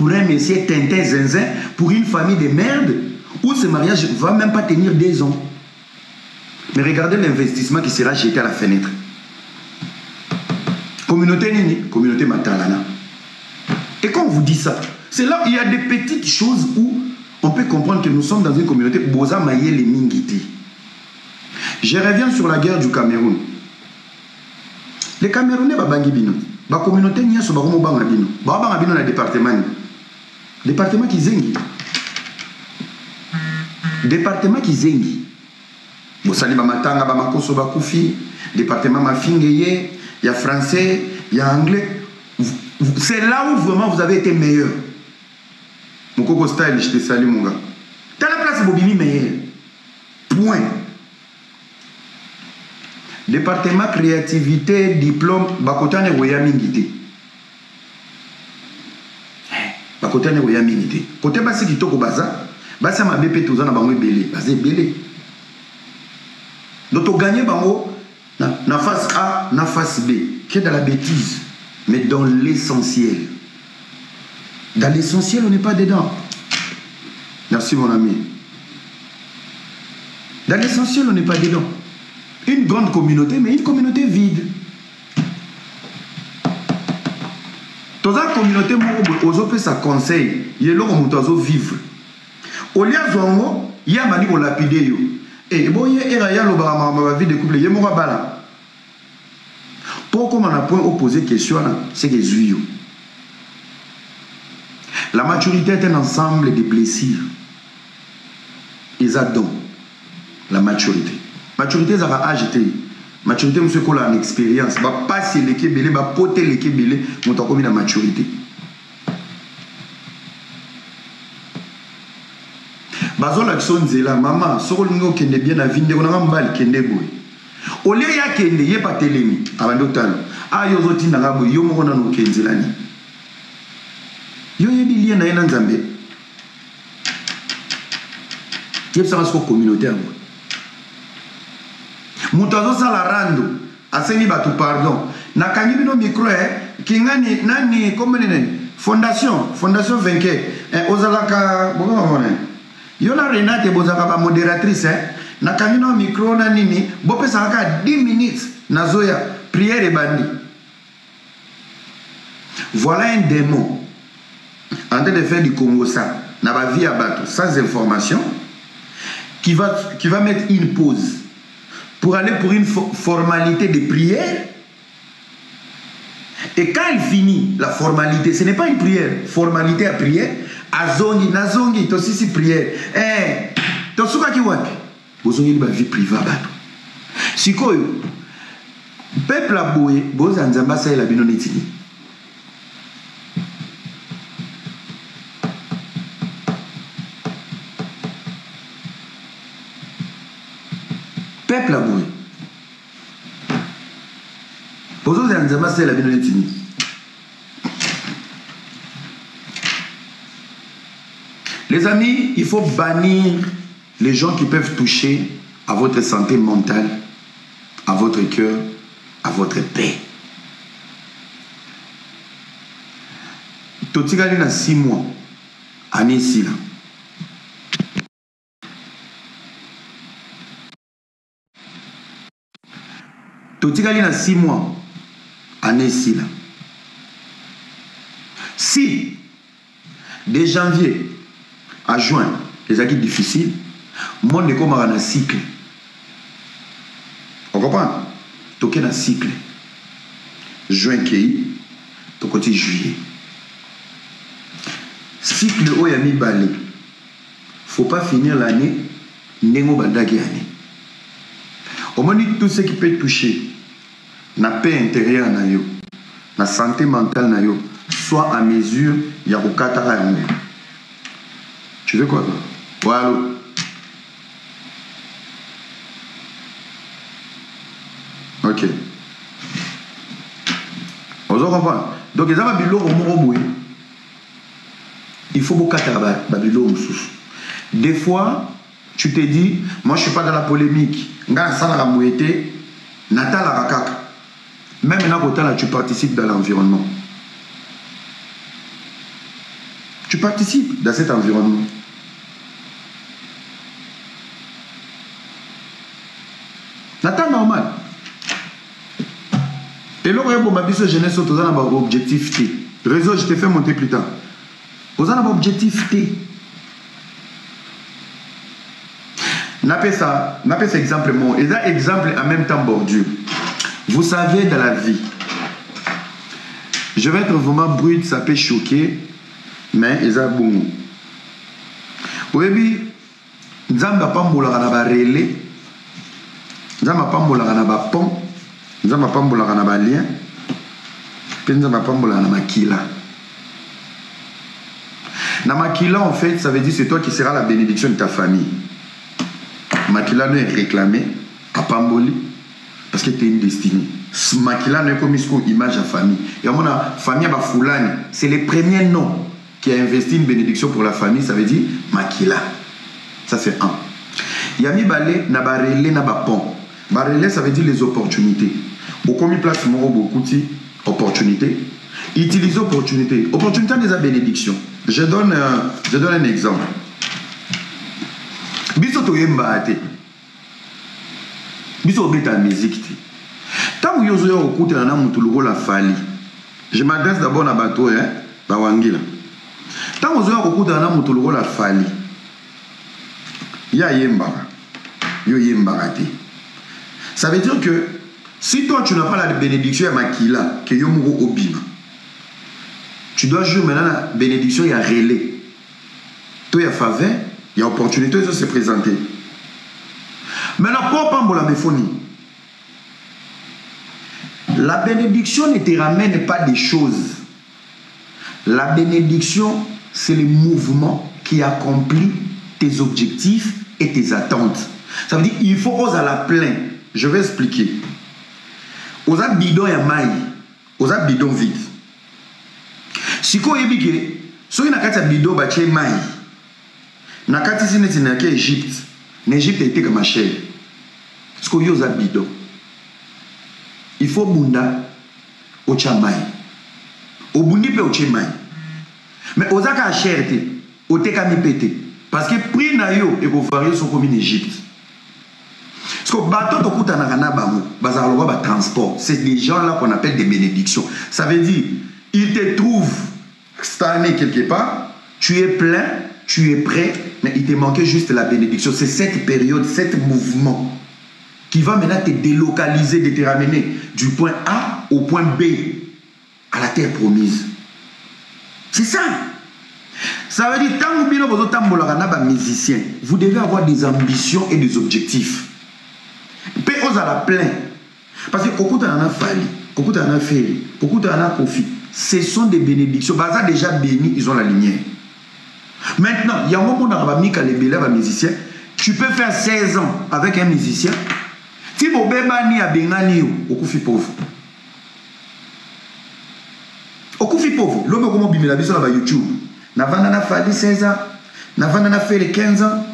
pour un monsieur Tintin Zinzin, pour une famille de merde, où ce mariage ne va même pas tenir 2 ans. Mais regardez l'investissement qui sera jeté à la fenêtre. Communauté Nini, communauté Matalana. Et quand on vous dit ça, c'est là où il y a des petites choses où on peut comprendre que nous sommes dans une communauté Boza Maye les Mingiti. Je reviens sur la guerre du Cameroun. Les Camerounais, la communauté n'y a pas de département. Département qui zengi. Département qui zengi. Bosali Bamatanga, Bamakoso, Bakoufi. Département Mafingeye. Il y a français, il y a anglais. C'est là où vraiment vous avez été meilleur. Mon coco style, je te salue mon gars. T'as la place Bobimi meilleur. Point. Département créativité, diplôme, Bakotane Woyamingité. Bakotane Woyamingité. Côté Bassi qui toko baza, Bassi ma BP tous en a bangé belé. Basé belé. Donc, tu gagnes bango, na face A, na face B. Qui est dans la bêtise, mais dans l'essentiel. Dans l'essentiel, on n'est pas dedans. Merci mon ami. Dans l'essentiel, on n'est pas dedans. Une grande communauté, mais une communauté vide. Dans la communauté, on peut sa conseil. Il y a l'homme qui doit vivre. Au lieu de il y a mani pour lapider. Et bon, il y a la vie de couple. Il y a mon bala. Pourquoi on a point opposé question là, c'est que Zuyo. La maturité est un ensemble de plaisirs. Ils adorent la maturité. Maturité, ça va agiter. Maturité, monsieur, qu'on a une expérience. Va passer les kébélés, va poter les kébélés, on t'a commis la maturité. Bazol action zela, maman, soro lingo kende bien na vinde, on a un bal kende boy. Au lieu ya kende, yé pas télémi, avant d'autres. Ah, yo zoti na gabo, yo mo na no kenzelani. Yo yebi lien na yena nzambe. Yep ça va sur communauté à moi. Moutazo salarando, aseni batu pardon. Na kangi bino micro kingani nani comme nene fondation vainqueur. Ozalaka bongo mone. Yo na Renate bozaka ba modératrice na kangi no micro na nini, bope saka 10 minutes na zoya prière et bandi. Voilà un démon en train de faire du Congo ça, na ba vie à bateau, sans information, qui va mettre une pause pour aller pour une formalité de prière. Et quand il finit la formalité, ce n'est pas une prière, formalité à prière, azongi, nazongi, to sisi prière. To suka ki wapi? Bozongi ba vie privée bateau. Sikoyo, peuple a boye, boza nzamba sa la bino netini. Peuple a boye. Bozoza nzamba sa la bino netini. Les amis, il faut bannir les gens qui peuvent toucher à votre santé mentale, à votre cœur, à votre paix. Totigali na 6 mois, année ici là. Totigali na 6 mois, année ici là. Si, de janvier à juin, les acquis difficiles, monde est comme un cycle. On comprend? Toké na cycle. Juin qui to côté juillet. Cycle où y a mis balé. Faut pas finir l'année n'engo bandaki année. Au moins tout ce qui peut toucher na paix intérieure na yo, na santé mentale na yo, soit à mesure ya kokataka yango. Tu veux quoi? Voilà. Ok. Vous comprenez? Donc, les gens il faut beaucoup de des fois, tu te dis, moi je ne suis pas dans la polémique. Même là, tu participes dans l'environnement. participes dans cet environnement. C'est normal. Et là, pour ma vie, jeunesse, vous avez un objectif T. Réseau, je te fais monter plus tard. Vous avez un objectif T. N'appelle ça exemple. Et ça, exemple en même temps bordure. Vous savez, dans la vie, je vais être vraiment brut, ça peut choquer, mais il y a bon. Oui, oui, nous n'avons pas de relais, nous n'avons pas de pont, nous n'avons pas de lien, puis nous n'avons pas de makila. Na makila, en fait, ça veut dire c'est toi qui seras la bénédiction de ta famille. Makila nous est réclamé à Pamboli parce que tu es une destinée. Makila nous est comme une image à famille. Et on a famille à Foulani. C'est le premier nom qui a investi une bénédiction pour la famille. Ça veut dire Makila. Ça c'est un. Il y a mis balé na barélé na bapon. Barélé ça veut dire les opportunités. Au commis place moro beaucoup d'opportunités. Utiliser opportunités. Opportunité des bénédictions. Je donne un exemple. Biso to yemba ate. Biso beta musique te. Tant que yozo yo okuta na mutu lokola fali. Je m'adresse d'abord à bateau ba wangila. Tant que yozo okuta na mutu lokola fali. Ya yemba. Yo yemba ate. Ça veut dire que si toi tu n'as pas la bénédiction à makila que yo mugo obima. Tu dois jouer maintenant la bénédiction, il y a relais. Toi, il y a faveur, il y a opportunité de se présenter. Maintenant, pour la méphonie, la bénédiction ne te ramène pas des choses. La bénédiction, c'est le mouvement qui accomplit tes objectifs et tes attentes. Ça veut dire qu'il faut oser la plein. Je vais expliquer. Osa bidon ya maï, osa bidon vide. Si vous avez dit que si vous avez dit que vous avez dit que vous avez dit que Égypte, l'Égypte était comme ma chère. Parce que vous avez dit il faut bunda au chamay. Au bundi pe au chamay. Mais aux aka chère au te kami pété. Parce que prix na yo et vos variés sont comme en Égypte. Parce que bateau to kuta na kana bamu, bazalo ba transport. C'est des gens là qu'on appelle des bénédictions. Ça veut dire ils te trouvent stagné quelque part, tu es plein, tu es prêt, mais il te manquait juste la bénédiction. C'est cette période, cet mouvement qui va maintenant te délocaliser, de te ramener du point A au point B, à la terre promise. C'est ça. Ça veut dire, tant que vous êtes musicien, vous devez avoir des ambitions et des objectifs. Puis on a la plein. Parce que beaucoup d'en a fallu, beaucoup d'en a fait, beaucoup d'en a profité. Ce sont des bénédictions. Baza déjà béni, ils ont la lumière. Maintenant, il y a un moment dans la musicien. Tu peux faire 16 ans avec un musicien. Si vous avez un bengani, au coup pauvre. Au coup pauvre. L'homme comment bimela biso sur YouTube. Navana fallu 16 ans. Navana fait les 15 ans.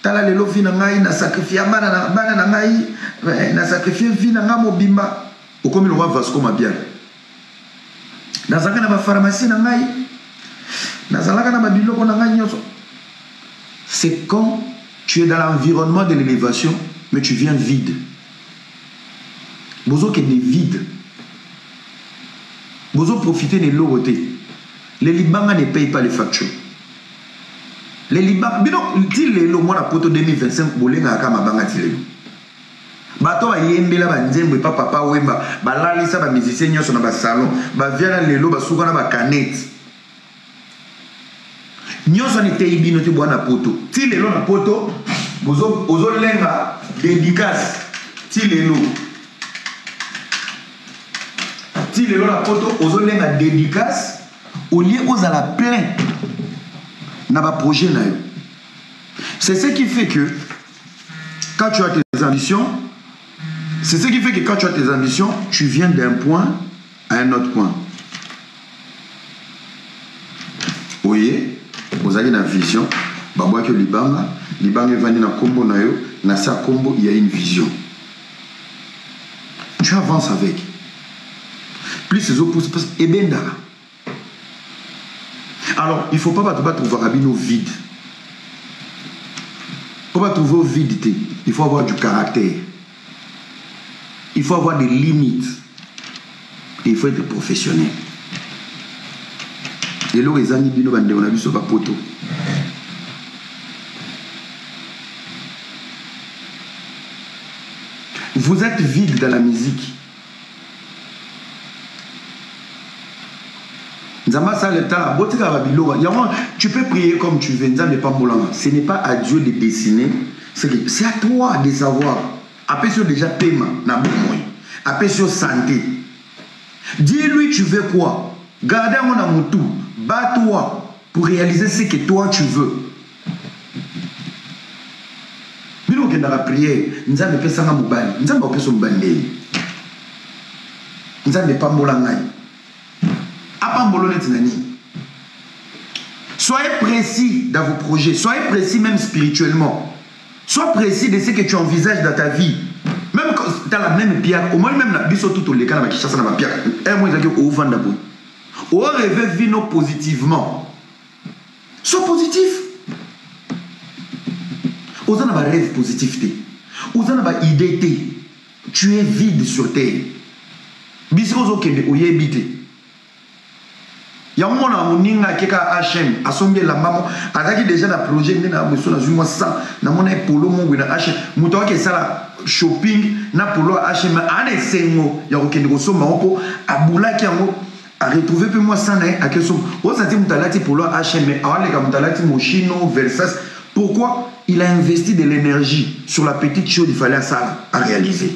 Tala le lofi na ngai na sacrifier bana na ngai na sacrifier vie na nga mobimba. Au comme le roi Vasco Mabia. C'est quand tu es dans l'environnement de l'élévation, mais tu viens vide. Bozo qui est vide. Bozo profiter de l'eau. Les Libanais ne payent pas les factures. Les Libanais, dis les lots, moi la poto 2025, bolenga kama banga tilelo. Bato ba yembela ba nzembo pa papa wemba balalisa ba musicien nyonso na ba salon ba viala lelo ba suka na ba canette nyonso ni teibino ti bwana poto ti lelo na poto bozo ozo lenga dédicace ti lelo na poto ozo lenga dédicace au lieu aux à la plein na ba projet na yo. C'est ce qui fait que quand tu as tes ambitions, c'est ce qui fait que quand tu as tes ambitions, tu viens d'un point à un autre point. Vous voyez, vous avez une vision. Babwa que Libanga est venu dans combo na yo, na sa combo il y a une vision. Tu avances avec. Plus ces opposés et benda. Alors, il ne faut pas trouver Rabino vide. Il ne faut pas trouver vide. Il faut avoir du caractère. Il faut avoir des limites. Et il faut être professionnel. Et là, les amis, on a vu sur la poteau. Vous êtes vide dans la musique. Tu peux prier comme tu veux. Ce n'est pas à Dieu de dessiner. C'est à toi de savoir. Après sur déjà paiement. Après sur santé. Dis-lui tu veux quoi. Gardez mon amour tout. Bats-toi pour réaliser ce que toi tu veux. Dans la prière, nous avons fait ça. Nous avons fait ça. Nous avons fait soyez précis dans vos projets. Soyez précis même spirituellement. Sois précis de ce que tu envisages dans ta vie. Même dans la même pierre, au moins même la biso tout le cas qui chasse dans la pierre. Un mois ils ont ouvert d'abord. Au rêve vino positivement. Sois positif. Aux gens n'ont rêve positivité. Aux gens n'ont idée. Tu es vide sur terre. Biso kende oyebite. Ya mona moninga keka HM asombi la maman ataki déjà na projet ndena boso na zuma ça na mona polo mongo na HM muto wake sala shopping na polo HM ane sengo ya kokende kosoma oko abulaki yango a retrouver pe moi ça na akeso o senti mutalati polo HM awale ka mutalati Moschino Versace. Pourquoi? Il a investi de l'énergie sur la petite chose qu'il fallait ça à réaliser.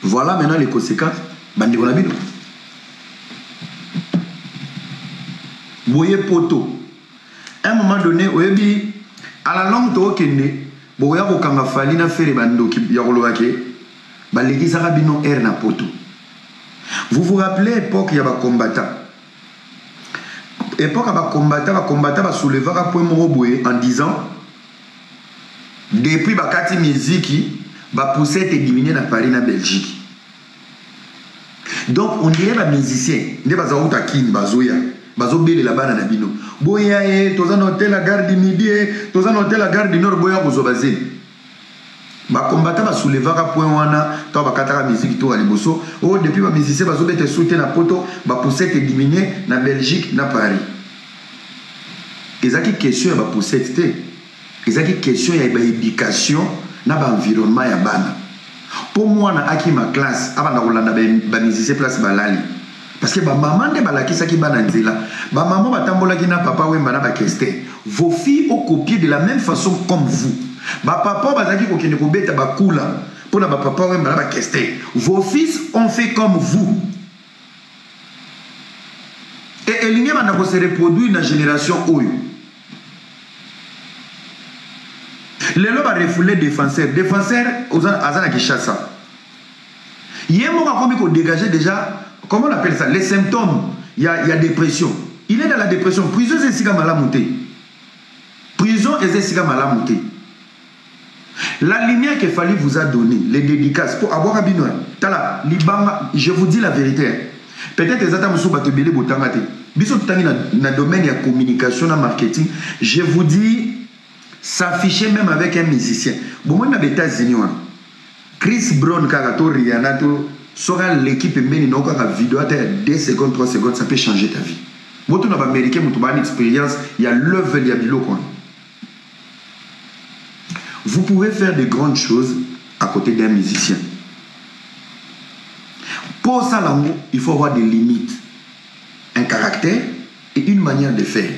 Voilà maintenant les conséquences. Bandi Bonabino. Boye poto. À un moment donné, oyebi à la longue to kende, boya ko kanga fali na fere bando ki ya kolowake, ba leki sarabino er na poto. Vous vous rappelez époque il y a ba combattant. Époque à ba combattant ba soulever un point moroboé en disant depuis ba kati musique ba pousser te diminuer na Paris na Belgique. Donc on dirait les musiciens, ne pas avoir taquine, bazoya, bazobele la bana na bino. Boya toza na hôtel la gare du midi, toza na hôtel la gare du nord boya kozobazé. Ba combattant ba soulever un point wana, to ba kataka musique to ali boso. Oh depuis ba musicien bazobete sauter na poto, ba pousser te diminuer na Belgique na Paris. Ezaki question ba pousser te. Ezaki question ya ba éducation na ba environnement ya bana. Pour moi, na aki ma classe, avant de ba musicien place balali. Parce que ba maman de balaki saki bananzela, ba maman ba tambola ki na papa wemba na ba keste. Vos filles ont copié de la même façon comme vous. Ba papa bazaki ko kende ko beta ba kula. Pour na ba papa wemba na ba keste. Vos fils ont fait comme vous. Et elinge bana ko se reproduire na génération oyo. Les lobes a refoulé défenseur aux Azana qui chassent ça. Il y a un moment qu'on dégager déjà, comment on appelle ça, les symptômes. Il y a dépression. Il est dans la dépression. Prison c'est si mal monter. Prison c'est si mal monter. La lumière qu'il fallait vous a donné, les dédicaces pour avoir un binois. Tala, libanga, je vous dis la vérité. Peut-être les attaques sont battus belé botangate. Biso tangi na domaine de communication, na marketing. Je vous dis. S'afficher même avec un musicien. Bon, moi, dans les États-Unis, Chris Brown, Karato, Rihanna, sera l'équipe mène une vidéo à 2 secondes, 3 secondes, ça peut changer ta vie. Moi, tu n'as américain, tu as une expérience, il y a l'œuvre, il y a l'eau. Vous pouvez faire de grandes choses à côté d'un musicien. Pour ça, il faut avoir des limites, un caractère et une manière de faire.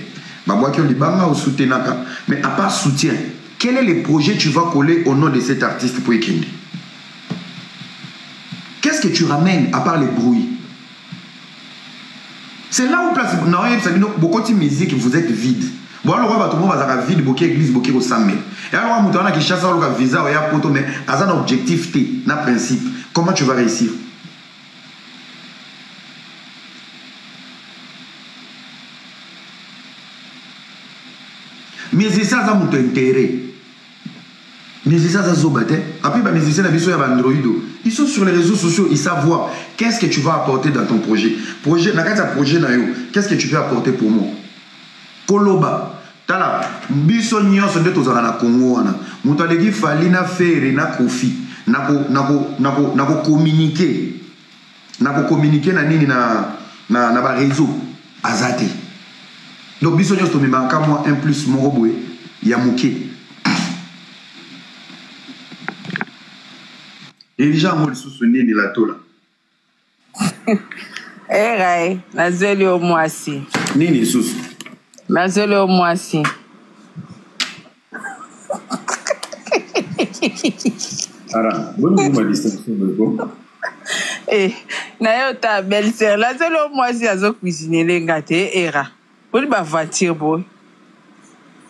Mais à part soutien, quel est le projet que tu vas coller au nom de cet artiste pour Ekindi? Qu'est-ce que tu ramènes à part les bruits? C'est là où place beaucoup de musique, vous êtes vide. Bon, alors, tout le monde va vide, beaucoup d'églises, beaucoup de samé. Et alors, on a qui chasse un visa, il y a un mais à un objectif, un principe. Comment tu vas réussir? Mais c'est ça, ça mon intérêt. musiciens ça zobaté. Après les musiciens ils sont Android. Ils sont sur les réseaux sociaux, ils savent voir qu'est-ce que tu vas apporter dans ton projet. Projet, na kati projet na yo, qu'est-ce que tu peux apporter pour moi? Koloba. Tala, biso nyonso nde tozala na Congo wana. Mutu aleki fali na fere na kofi. Nako communiquer. Nako communiquer na nini na ba réseau azate. Donc biso nyonso to mimaka moi 1 plus moko boye ya moke. Elija mo lisusu nini la tola. Rai, nazeli o mwasi. Nini lisusu? Nazeli o mwasi. Ara, bonne ma distinction de quoi? Na yo ta belle-sœur, nazeli o mwasi azo cuisiner lenga te era. Poli ba voiture boy.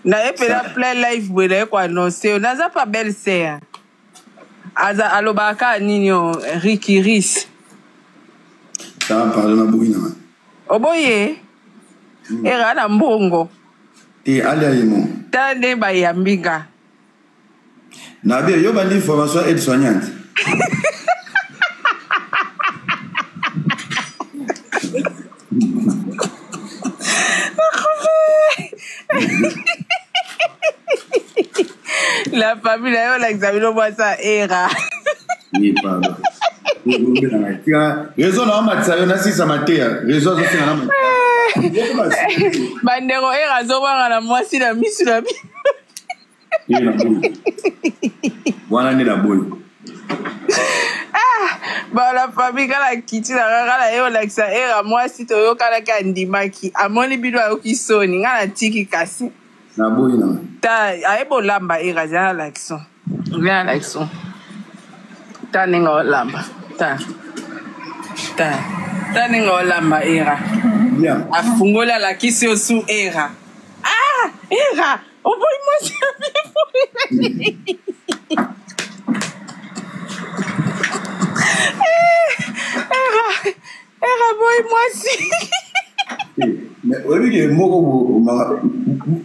Na ye pela play live boy na ko annoncer, naza pa belle-sœur. Aza alobaka ninyo Ricky Riss. Ça va parler na boina. Oboye. Era na mbongo. Ali ayemo. Tande ba yambinga. Na bien yo bandi formation aide soignante. La famille là, on a examiné moi ça era. Oui, pardon. Raison na matsa yo na sisa matea. Raison zo sina na matea. Bandero era zo wanga na mwasi na misu na bi. Ni na boy. Wana ni na boy. Ba la famille kala kiti na kala yo like ça era mwasi to yo kala ka ndimaki. Amoni bido ayoki soni ngana tiki kasi. Na boy na. Ta ayebo lamba era za like so. Ngana like so. Ta ninga lamba. Ta ninga lamba era. Bien. Afungola la kisi osu era. Ah, era. Oh boy mwasi era boy mwasi. Mais oui que moko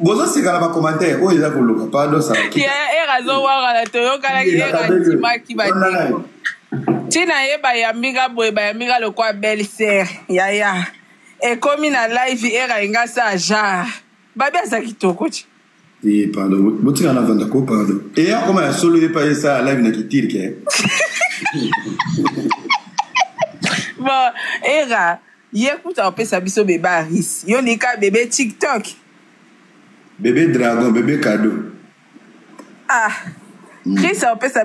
bozo sikala ba commentaire o eza koloka pardon ça. Ya era zo wanga la toyo kala ki era timaki ba ni. Tina ye ba yambinga boy ba yambinga lo kwa belle-sœur. Ya. E komi na live era ingasa ja. Babi asa kitoko chi. Pardon, botika na vanda ko pardon. Et comment ya solo ye pas ça live na kitiri ke. Bon, era ye kuta opesa biso bébé Aris. Yo nika bébé TikTok. Bébé dragon, bébé cadeau. Ah. Chris opesa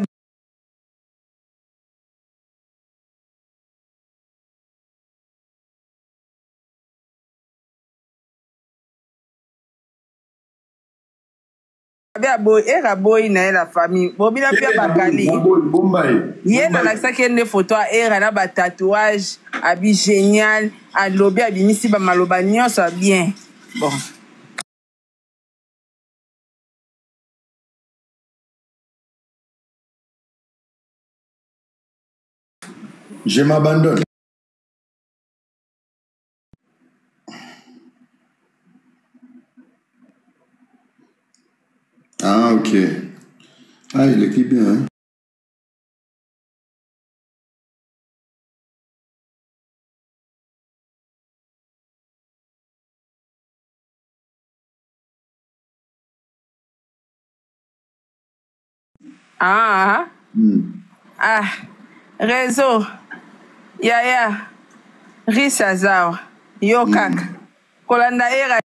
era boy na la famille. Bobina pia bakali. Ye na la sakende photo a era na ba tatouage, abi génial, a lobby abi misi ba maloba nyonso bien. Bon. Je m'abandonne. Ah, ok. Ah, il écrit bien, hein? Ah. Ah. Réseau. Yaya. Risa zao. Yo kaka. Kolanda era.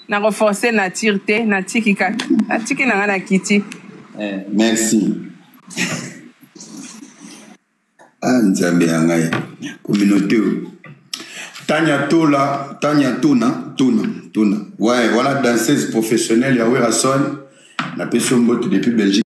Na renforcer na tirte, na tiki kaka. Na tiki na ngana kiti. Merci. Ah, nzambe yangai. Communauté. Tanya Tona. Ouais, voilà danseuse professionnelle, Yahweh Rasson. La personne depuis Belgique.